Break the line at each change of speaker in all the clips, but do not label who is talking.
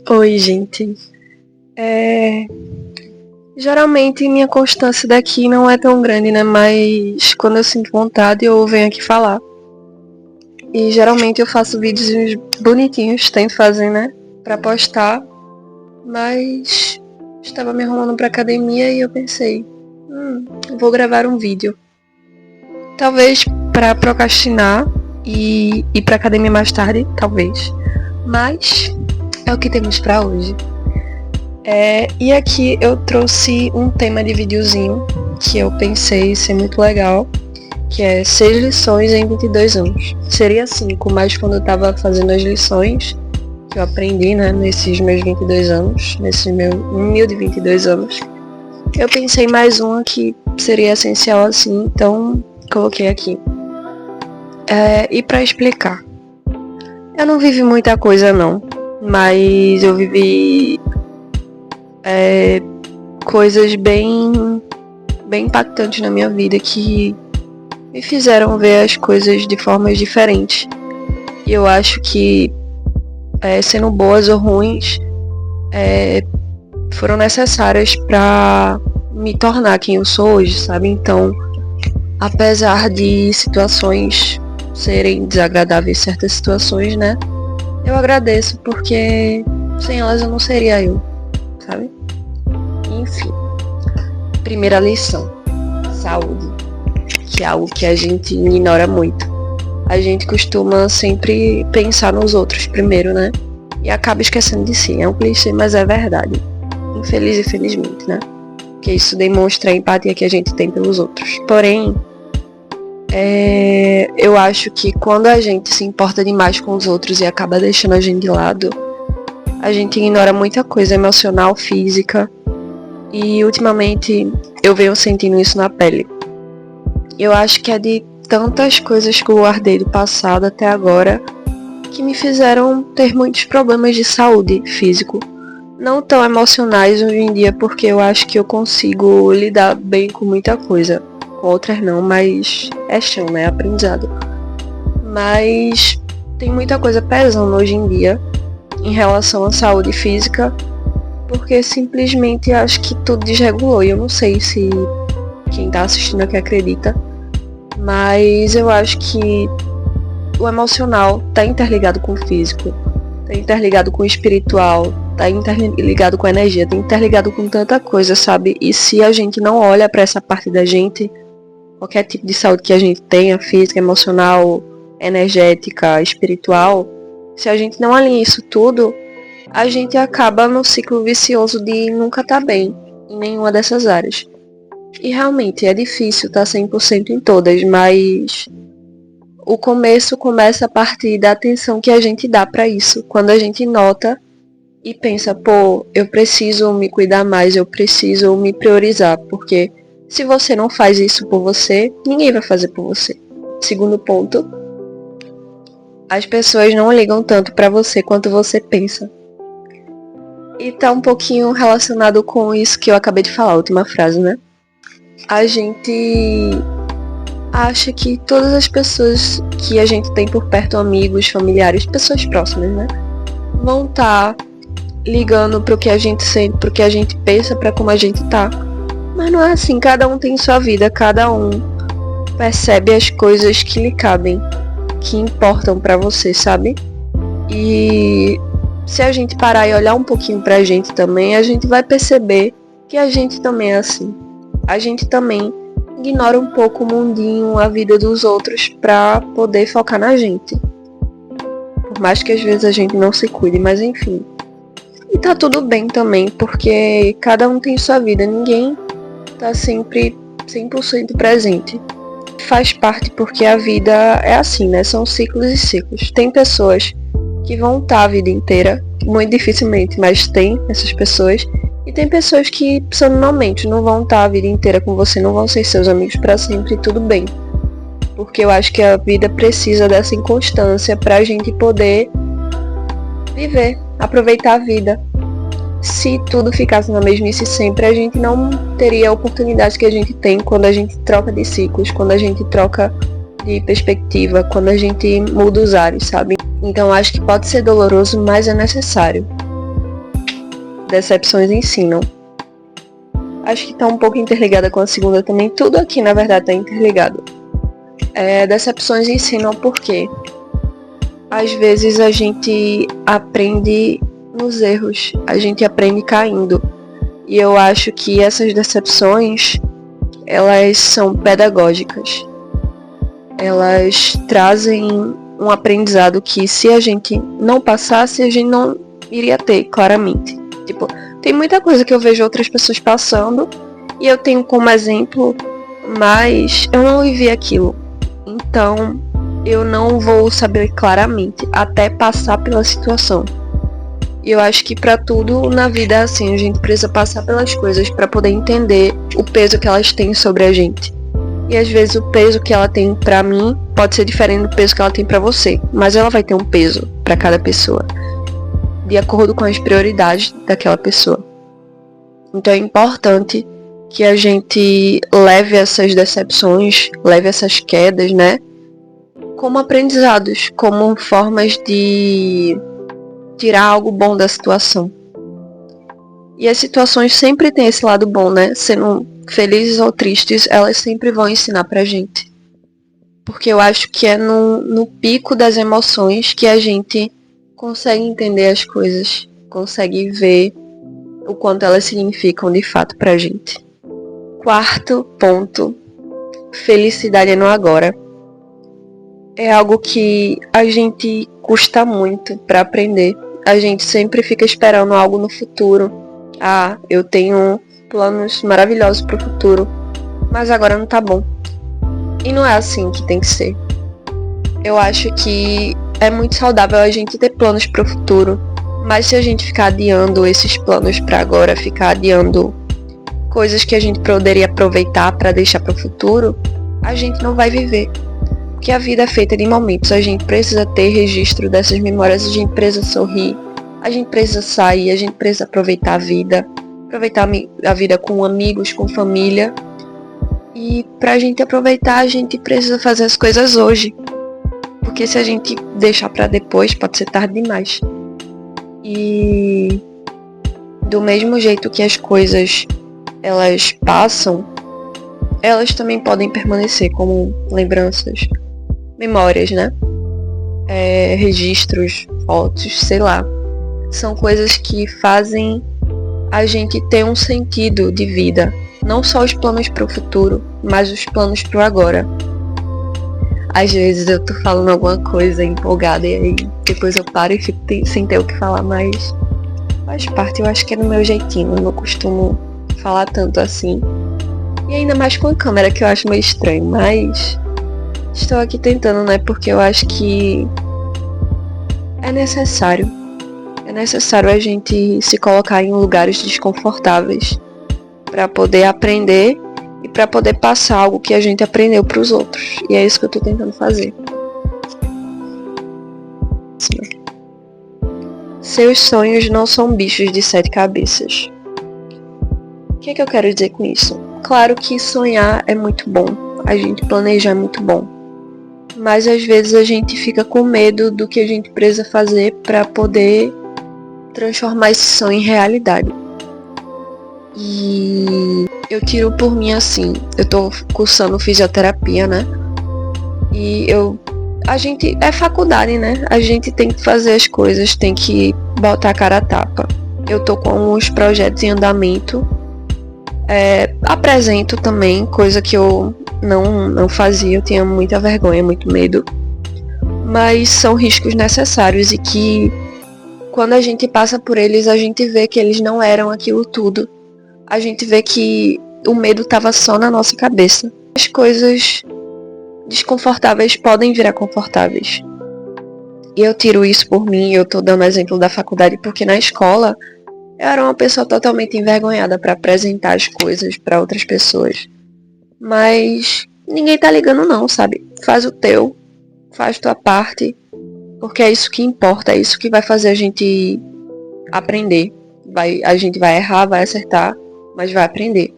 Oi, gente. É... Geralmente minha constância daqui não é tão grande, né? Mas quando eu sinto vontade eu venho aqui falar. E geralmente eu faço vídeos bonitinhos, tento fazer, né? Pra postar. Mas estava me arrumando pra academia e eu pensei, vou gravar um vídeo. Talvez pra procrastinar e ir pra academia mais tarde, talvez. Mas é o que temos pra hoje. E aqui eu trouxe um tema de videozinho que eu pensei ser muito legal, que é 6 lições em 22 anos. Seria 5, mas quando eu tava fazendo as lições que eu aprendi, né, nesses meus 22 anos, nesses meus humilde 22 anos, eu pensei mais uma que seria essencial assim, então coloquei aqui. E pra explicar, eu não vivi muita coisa não, mas eu vivi coisas bem impactantes na minha vida que me fizeram ver as coisas de formas diferentes. E eu acho que, sendo boas ou ruins, foram necessárias para me tornar quem eu sou hoje, sabe? Então, apesar de situações serem desagradáveis, certas situações, né? Eu agradeço porque sem elas eu não seria eu, sabe? Enfim, primeira lição, saúde, que é algo que a gente ignora muito. A gente costuma sempre pensar nos outros primeiro, né? E acaba esquecendo de si. É um clichê, mas é verdade. Infeliz e felizmente, né? Porque isso demonstra a empatia que a gente tem pelos outros. Porém, eu acho que quando a gente se importa demais com os outros e acaba deixando a gente de lado, a gente ignora muita coisa emocional, física. E ultimamente eu venho sentindo isso na pele. Eu acho que é de tantas coisas que eu guardei do passado até agora que me fizeram ter muitos problemas de saúde físico. Não tão emocionais hoje em dia, porque eu acho que eu consigo lidar bem com muita coisa. Com outras não, mas é chão, né? Aprendizado. Mas tem muita coisa pesando hoje em dia em relação à saúde física, porque simplesmente acho que tudo desregulou. E eu não sei se quem tá assistindo aqui acredita, mas eu acho que o emocional tá interligado com o físico, tá interligado com o espiritual, tá interligado com a energia, tá interligado com tanta coisa, sabe? E se a gente não olha pra essa parte da gente, qualquer tipo de saúde que a gente tenha, física, emocional, energética, espiritual, se a gente não alinha isso tudo, a gente acaba no ciclo vicioso de nunca tá bem em nenhuma dessas áreas. E realmente é difícil estar 100% em todas, mas o começo começa a partir da atenção que a gente dá pra isso. Quando a gente nota e pensa, pô, eu preciso me cuidar mais, eu preciso me priorizar, porque se você não faz isso por você, ninguém vai fazer por você. Segundo ponto, as pessoas não ligam tanto pra você quanto você pensa. E tá um pouquinho relacionado com isso que eu acabei de falar, a última frase, né? A gente acha que todas as pessoas que a gente tem por perto, amigos, familiares, pessoas próximas, né, vão estar ligando pro que a gente sente, pro que a gente pensa, pra como a gente tá. Mas não é assim, cada um tem sua vida, cada um percebe as coisas que lhe cabem, que importam pra você, sabe? E se a gente parar e olhar um pouquinho pra gente também, a gente vai perceber que a gente também é assim. A gente também ignora um pouco o mundinho, a vida dos outros, pra poder focar na gente. Por mais que às vezes a gente não se cuide, mas enfim. E tá tudo bem também, porque cada um tem sua vida, ninguém tá sempre 100% presente. Faz parte porque a vida é assim, né? São ciclos e ciclos. Tem pessoas que vão estar a vida inteira, muito dificilmente, mas tem essas pessoas. E tem pessoas que são normalmente, não vão estar a vida inteira com você, não vão ser seus amigos para sempre, tudo bem. Porque eu acho que a vida precisa dessa inconstância pra gente poder viver, aproveitar a vida. Se tudo ficasse na mesmice sempre, a gente não teria a oportunidade que a gente tem quando a gente troca de ciclos, quando a gente troca de perspectiva, quando a gente muda os ares, sabe? Então acho que pode ser doloroso, mas é necessário. Decepções ensinam. Acho que tá um pouco interligada com a segunda também. Tudo aqui, na verdade, tá interligado. Decepções ensinam porque às vezes a gente aprende nos erros. A gente aprende caindo. E eu acho que essas decepções, elas são pedagógicas. Elas trazem um aprendizado que se a gente não passasse, a gente não iria ter, claramente. Tipo, tem muita coisa que eu vejo outras pessoas passando e eu tenho como exemplo, mas eu não vivi aquilo. Então, eu não vou saber claramente até passar pela situação. E eu acho que pra tudo na vida é assim, a gente precisa passar pelas coisas pra poder entender o peso que elas têm sobre a gente. E às vezes o peso que ela tem pra mim pode ser diferente do peso que ela tem pra você, mas ela vai ter um peso pra cada pessoa, de acordo com as prioridades daquela pessoa. Então é importante que a gente leve essas decepções, leve essas quedas, né, como aprendizados, como formas de tirar algo bom da situação. E as situações sempre têm esse lado bom, né? Sendo felizes ou tristes, elas sempre vão ensinar pra gente. Porque eu acho que é no pico das emoções que a gente consegue entender as coisas, consegue ver o quanto elas significam de fato pra gente. Quarto ponto, felicidade é no agora. É algo que a gente custa muito pra aprender. A gente sempre fica esperando algo no futuro. Ah, eu tenho planos maravilhosos pro futuro, mas agora não tá bom. E não é assim que tem que ser. Eu acho que é muito saudável a gente ter planos pro futuro, mas se a gente ficar adiando esses planos pra agora, ficar adiando coisas que a gente poderia aproveitar pra deixar pro futuro, a gente não vai viver. Porque a vida é feita de momentos, a gente precisa ter registro dessas memórias, a gente precisa sorrir, a gente precisa sair, a gente precisa aproveitar a vida com amigos, com família. E pra gente aproveitar, a gente precisa fazer as coisas hoje. Porque se a gente deixar pra depois, pode ser tarde demais. E do mesmo jeito que as coisas, elas passam, elas também podem permanecer como lembranças, memórias, né? Registros, fotos, sei lá. São coisas que fazem a gente ter um sentido de vida. Não só os planos pro futuro, mas os planos pro agora. Às vezes eu tô falando alguma coisa empolgada e aí depois eu paro e fico sem ter o que falar, mas faz parte, eu acho que é do meu jeitinho. Eu não costumo falar tanto assim. E ainda mais com a câmera, que eu acho meio estranho, mas estou aqui tentando, né? Porque eu acho que é necessário. É necessário a gente se colocar em lugares desconfortáveis para poder aprender e para poder passar algo que a gente aprendeu para os outros. E é isso que eu tô tentando fazer. Seus sonhos não são bichos de 7 cabeças. O que eu quero dizer com isso? Claro que sonhar é muito bom, a gente planejar é muito bom. Mas às vezes a gente fica com medo do que a gente precisa fazer para poder transformar esse sonho em realidade. E eu tiro por mim assim, eu tô cursando fisioterapia, né? E a gente, é faculdade, né? A gente tem que fazer as coisas, tem que botar a cara a tapa. Eu tô com uns projetos em andamento. Apresento também, coisa que eu não fazia, eu tinha muita vergonha, muito medo. Mas são riscos necessários e que quando a gente passa por eles, a gente vê que eles não eram aquilo tudo. A gente vê que o medo estava só na nossa cabeça. As coisas desconfortáveis podem virar confortáveis. E eu tiro isso por mim, eu tô dando exemplo da faculdade, porque na escola eu era uma pessoa totalmente envergonhada para apresentar as coisas para outras pessoas. Mas ninguém tá ligando não, sabe? Faz o teu, faz tua parte, porque é isso que importa, é isso que vai fazer a gente aprender. A gente vai errar, vai acertar, mas vai aprender.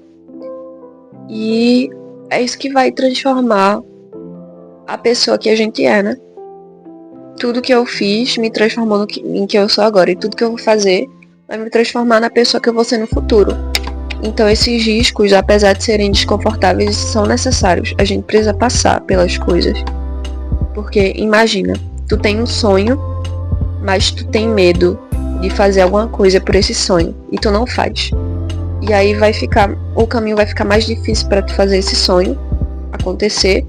E é isso que vai transformar a pessoa que a gente é, né? tudo que eu fiz me transformou em que eu sou agora. E tudo que eu vou fazer vai me transformar na pessoa que eu vou ser no futuro. Então esses riscos, apesar de serem desconfortáveis, são necessários. A gente precisa passar pelas coisas. Porque imagina, tu tem um sonho, mas tu tem medo de fazer alguma coisa por esse sonho. E tu não faz. E aí o caminho vai ficar mais difícil para tu fazer esse sonho acontecer.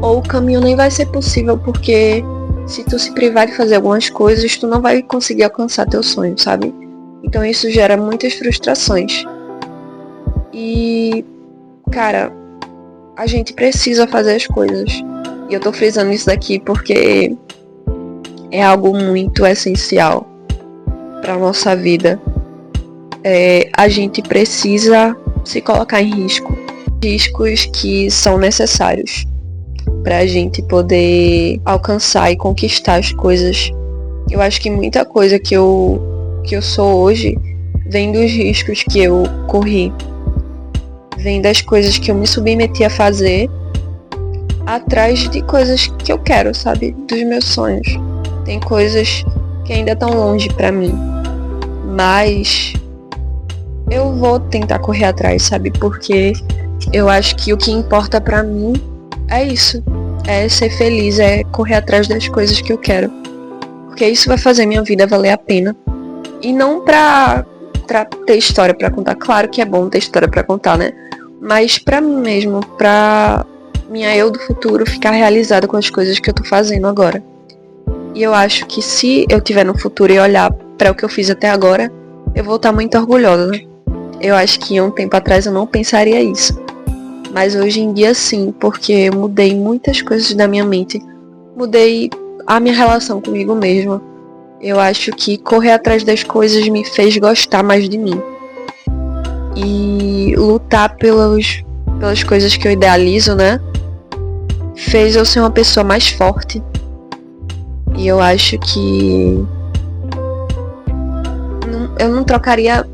Ou o caminho nem vai ser possível porque se tu se privar de fazer algumas coisas, tu não vai conseguir alcançar teu sonho, sabe? Então isso gera muitas frustrações. E, cara, a gente precisa fazer as coisas. E eu tô frisando isso daqui porque é algo muito essencial pra nossa vida. A gente precisa se colocar em risco. Riscos que são necessários pra gente poder alcançar e conquistar as coisas. Eu acho que muita coisa que eu sou hoje vem dos riscos que eu corri. Vem das coisas que eu me submeti a fazer atrás de coisas que eu quero, sabe? Dos meus sonhos. Tem coisas que ainda estão longe pra mim. Mas eu vou tentar correr atrás, sabe? Porque eu acho que o que importa pra mim é isso. É ser feliz, é correr atrás das coisas que eu quero. Porque isso vai fazer minha vida valer a pena. E não pra ter história pra contar. Claro que é bom ter história pra contar, né? Mas pra mim mesmo, pra minha eu do futuro ficar realizada com as coisas que eu tô fazendo agora. E eu acho que se eu tiver no futuro e olhar pra o que eu fiz até agora, eu vou estar muito orgulhosa, né? Eu acho que um tempo atrás eu não pensaria isso. Mas hoje em dia sim, porque eu mudei muitas coisas da minha mente. Mudei a minha relação comigo mesma. Eu acho que correr atrás das coisas me fez gostar mais de mim. E lutar pelas coisas que eu idealizo, né? Fez eu ser uma pessoa mais forte. E eu acho que eu não trocaria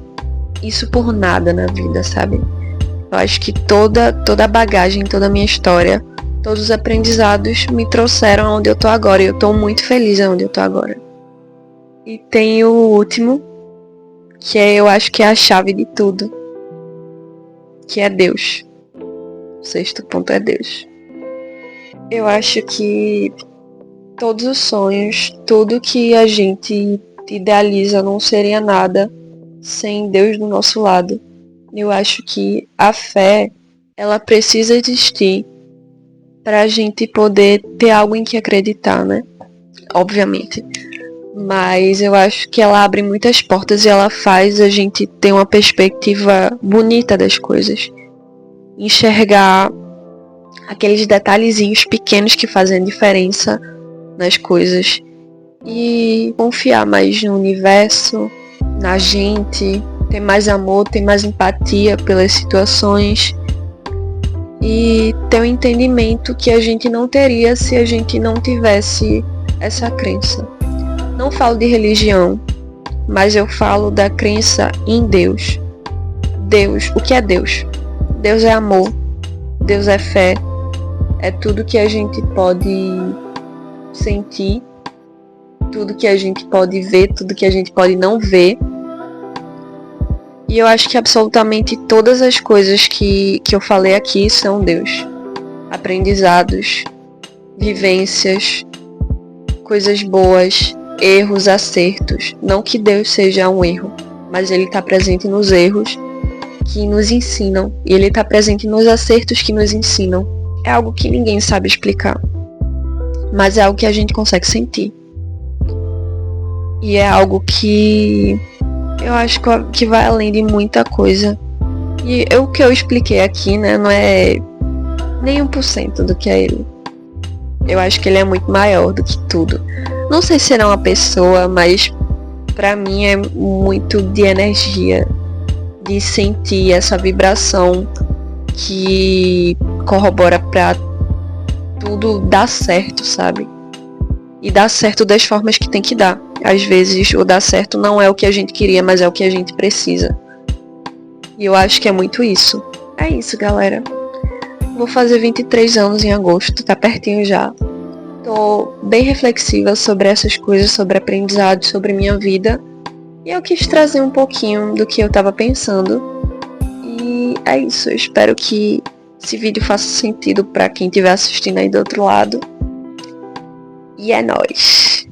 isso por nada na vida, sabe? Eu acho que toda a bagagem, toda a minha história, todos os aprendizados me trouxeram aonde eu tô agora. E eu tô muito feliz aonde eu tô agora. E tem o último, que eu acho que é a chave de tudo, que é Deus. O sexto ponto é Deus. Eu acho que todos os sonhos, tudo que a gente idealiza não seria nada sem Deus do nosso lado. Eu acho que a fé, ela precisa existir pra gente poder ter algo em que acreditar, né? Obviamente. Mas eu acho que ela abre muitas portas e ela faz a gente ter uma perspectiva bonita das coisas. Enxergar aqueles detalhezinhos pequenos que fazem diferença nas coisas. E confiar mais no universo, na gente, ter mais amor, ter mais empatia pelas situações. E ter um entendimento que a gente não teria se a gente não tivesse essa crença. Não falo de religião, mas eu falo da crença em Deus. Deus, o que é Deus? Deus é amor, Deus é fé, é tudo que a gente pode sentir, tudo que a gente pode ver, tudo que a gente pode não ver. E eu acho que absolutamente todas as coisas que eu falei aqui são Deus. Aprendizados, vivências, coisas boas, erros, acertos. Não que Deus seja um erro, mas Ele está presente nos erros que nos ensinam. E Ele está presente nos acertos que nos ensinam. É algo que ninguém sabe explicar, mas é algo que a gente consegue sentir. E é algo que eu acho que vai além de muita coisa. E o que eu expliquei aqui, né, não é nem 1% do que é Ele. Eu acho que Ele é muito maior do que tudo. Não sei se ele é uma pessoa, mas pra mim é muito de energia, de sentir essa vibração que corrobora pra tudo dar certo, sabe? E dar certo das formas que tem que dar. Às vezes o dar certo não é o que a gente queria, mas é o que a gente precisa. E eu acho que é muito isso. É isso, galera. Vou fazer 23 anos em agosto, tá pertinho já. tô bem reflexiva sobre essas coisas, sobre aprendizado, sobre minha vida. E eu quis trazer um pouquinho do que eu tava pensando. E é isso, eu espero que esse vídeo faça sentido pra quem estiver assistindo aí do outro lado. E é nóis!